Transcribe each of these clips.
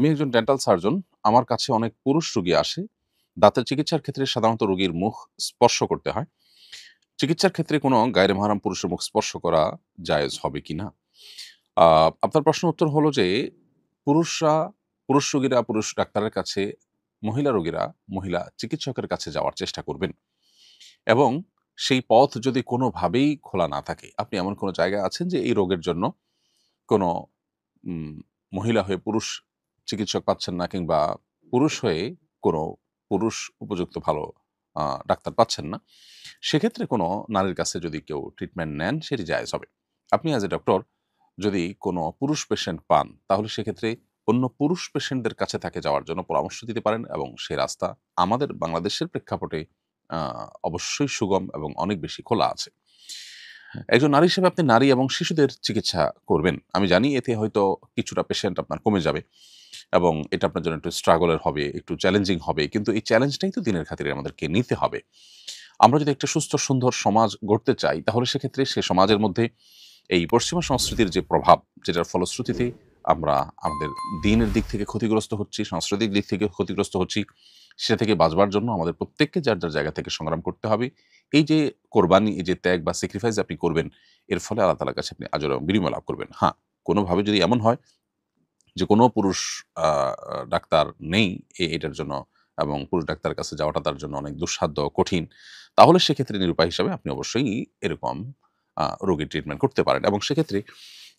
আমি একজন dental surgeon. আমার কাছে অনেক পুরুষ রোগী আসে। দাঁতের চিকিৎসার ক্ষেত্রে সাধারণত রোগীর মুখ স্পর্শ করতে হয়। চিকিৎসার ক্ষেত্রে কোনো গায়রে মাহরাম পুরুষের মুখ স্পর্শ করা জায়েজ হবে কিনা? আ আপনার প্রশ্নের উত্তর হলো যে, পুরুষরা পুরুষ রোগীরা পুরুষ ডাক্তারের কাছে, মহিলা রোগীরা মহিলা চিকিৎসকের কাছে যাওয়ার চেষ্টা করবেন এবং সেই পথ যদি কোনোভাবেই খোলা না থাকে, আপনি এমন কোনো জায়গায় আছেন যে এই রোগের জন্য কোনো উম মহিলা হয়ে পুরুষ চিকিৎসক পাচ্ছেন না কিংবা পুরুষ হয়ে কোনো পুরুষ উপযুক্ত ভালো ডাক্তার পাচ্ছেন না। সেক্ষেত্রে কোনো নারীর কাছে যদি কেউ ট্রিটমেন্ট নেন সেটি জায়েজ হবে। আপনি অ্যাজ এ ডক্টর যদি কোনো পুরুষ পেশেন্ট পান তাহলে সেক্ষেত্রে অন্য পুরুষ পেশেন্টদের কাছে তাকে যাওয়ার জন্য পরামর্শ দিতে পারেন এবং সে রাস্তা আমাদের বাংলাদেশের প্রেক্ষাপটে আ অবশ্যই সুগম এবং অনেক বেশি খোলা আছে। একজন নারী হিসেবে আপনি নারী এবং শিশুদের চিকিৎসা করবেন। আমি জানি এতে হয়তো কিছুটা পেশেন্ট আপনার কমে যাবে এবং এটা আপনার জন্য একটু স্ট্রাগল এর হবে, একটু চ্যালেঞ্জিং হবে। কিন্তু এই চ্যালেঞ্জটাই তো দিনের খাতিরে আমাদেরকে নিতে হবে। আমরা যদি একটা সুস্থ সুন্দর সমাজ গড়তে চাই তাহলে সেক্ষেত্রে সে সমাজের মধ্যে এই পশ্চিমা সংস্কৃতির যে প্রভাব, যেটার ফলশ্রুতিতে আমরা আমাদের দিনের দিক থেকে ক্ষতিগ্রস্ত হচ্ছি, সাংস্কৃতিক দিক থেকে ক্ষতিগ্রস্ত হচ্ছি, সে থেকে বাঁচবার জন্য আমাদের প্রত্যেককে যার, যার জায়গা থেকে সংগ্রাম করতে হবে। এই যে কোরবানি, এই যে ত্যাগ বা স্যাক্রিফাইস আপনি করবেন, এর ফলে আল্লাহ তাআলার কাছে আপনি আজর এবং বিনিময় লাভ করবেন। হ্যাঁ, কোনোভাবে যদি এমন হয় যে কোনো পুরুষ আ আ ডাক্তার নেই এটার জন্য এবং পুরুষ ডাক্তারের কাছে যাওয়াটা তার জন্য অনেক দুঃসাধ্য, কঠিন। তাহলে সেক্ষেত্রে নিরুপায় হিসাবে আপনি অবশ্যই এরকম রোগীর ট্রিটমেন্ট করতে পারেন এবং সেক্ষেত্রে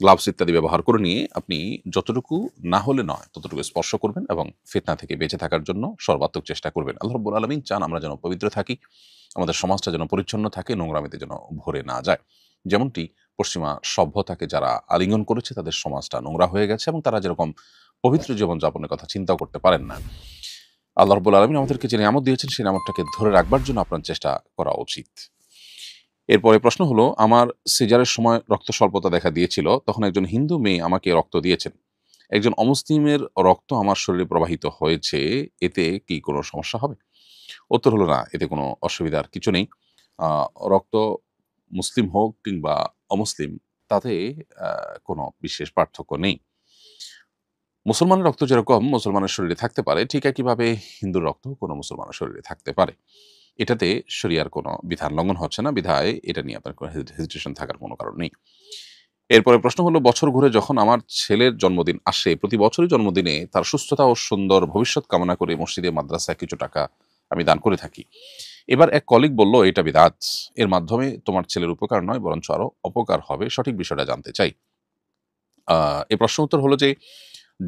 গ্লাভস ইত্যাদি ব্যবহার করে নিয়ে আপনি যতটুকু না হলে নয়, ততটুকু স্পর্শ করবেন এবং ফিতনা থেকে বেঁচে থাকার জন্য সর্বাত্মক চেষ্টা করবেন। আল্লাহ রাব্বুল আলামিন চান আমরা যেন পবিত্র থাকি, আমাদের সমাজটা যেন পরিচ্ছন্ন থাকে, নোংরামিতে যেন ভরে না যায়। যেমনটি পশ্চিমা সভ্যতাকে যারা আলিঙ্গন করেছে তাদের সমাজটা নোংরা হয়ে গেছে এবং তারা যেরকম পবিত্র জীবনযাপনের কথা চিন্তাও করতে পারেন না। আল্লাহ রাব্বুল আলামিন আমাদেরকে যে নিয়ামত দিয়েছেন সেই নিয়ামতটাকে ধরে রাখবার জন্য আপনার চেষ্টা করা উচিত। এরপরে প্রশ্ন হলো, আমার সিজারের সময় রক্ত স্বল্পতা দেখা দিয়েছিল। তখন একজন হিন্দু মেয়ে আমাকে রক্ত দিয়েছেন। একজন অমুসলিমের রক্ত আমার শরীরে প্রবাহিত হয়েছে। এতে কি কোনো সমস্যা হবে? উত্তর হলো না, এতে কোনো অসুবিধার কিছু নেই। আ রক্ত মুসলিম হোক কিংবা অমুসলিম তাতে আ কোনো বিশেষ পার্থক্য নেই। মুসলমানের রক্ত যেরকম মুসলমানের শরীরে থাকতে পারে, ঠিক একইভাবে হিন্দুর রক্তও কোনো মুসলমানের শরীরে থাকতে পারে। এটাতে শরিয়ার কোনো বিধান লঙ্ঘন হচ্ছে না, বিধায় এটা নিয়ে আপনার কোনো হেজিটেশন থাকার কোনো কারণ নেই। এরপরে প্রশ্ন হলো, বছর ঘুরে যখন আমার ছেলের জন্মদিন আসে, প্রতি বছরই জন্মদিনে তার সুস্থতা ও সুন্দর ভবিষ্যৎ কামনা করে মসজিদে মাদ্রাসায় কিছু টাকা আমি দান করে থাকি। এবার এক কলিগ বলল এটা বিদআত। এর মাধ্যমে তোমার ছেলের উপকার নয় বরঞ্চ আরো অপকার হবে। সঠিক বিষয়টা জানতে চাই। আ এই প্রশ্নের উত্তর হলো যে,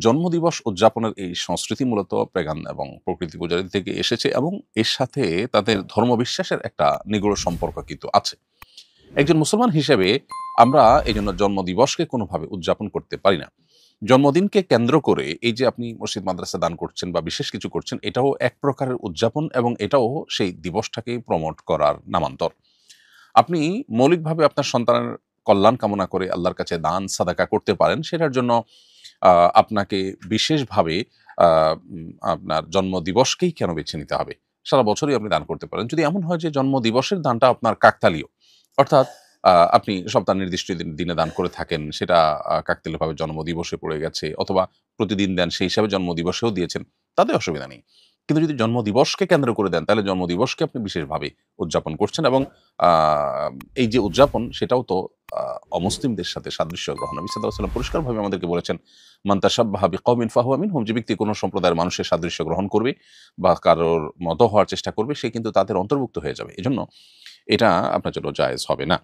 জন্মদিবস উদযাপনের এই সংস্কৃতি মূলত পেগান এবং প্রকৃতি পূজারী থেকে এসেছে এবং এর সাথে তাদের ধর্মবিশ্বাসের একটা নিগূঢ় সম্পর্ক কিন্তু আছে। একজন মুসলমান হিসেবে আমরা এজন্য জন্মদিবসকে কোনোভাবে উদযাপন করতে পারি না। জন্মদিনকে কেন্দ্র করে এই যে আপনি মসজিদ মাদ্রাসা দান করছেন বা বিশেষ কিছু করছেন, এটাও এক প্রকারের উদযাপন এবং এটাও সেই দিবসটাকে প্রমোট করার নামান্তর। আপনি মৌলিকভাবে আপনার সন্তানের কল্যাণ কামনা করে আল্লাহর কাছে দান সাদাকা করতে পারেন। সেটার জন্য আ আপনাকে বিশেষভাবে আ আপনার জন্মদিবসকেই কেন বেছে নিতে হবে? সারা বছরই আপনি দান করতে পারেন। যদি এমন হয় যে জন্মদিবসের দানটা আপনার কাকতালীয়, অর্থাৎ আপনি সপ্তাহের নির্দিষ্ট দিনে দান করে থাকেন, সেটা কাকতালীয়ভাবে জন্মদিবসে পড়ে গেছে অথবা প্রতিদিন দেন সেই হিসাবে জন্মদিবসেও দিয়েছেন, তাতে অসুবিধা নেই। কিন্তু যদি জন্মদিবসকে কেন্দ্র করে দেন, তাহলে জন্মদিবসকে আপনি বিশেষভাবে উদযাপন করছেন এবং আ এই যে উদযাপন সেটাও তো আ অমুসলিমদের সাথে সাদৃশ্য গ্রহণ। নবী সাল্লাল্লাহু আলাইহি ওয়াসাল্লাম পরিষ্কারভাবে আমাদেরকে বলেছেন, "মান তাশাব্বাহা বিকওমিন ফাহুয়া মিনহুম।" যে ব্যক্তি কোনো সম্প্রদায়ের মানুষের সাদৃশ্য গ্রহণ করবে বা কারোর মতো হওয়ার চেষ্টা করবে, সে কিন্তু তাদের অন্তর্ভুক্ত হয়ে যাবে। এজন্য এটা আপনার জন্য জায়েজ হবে না।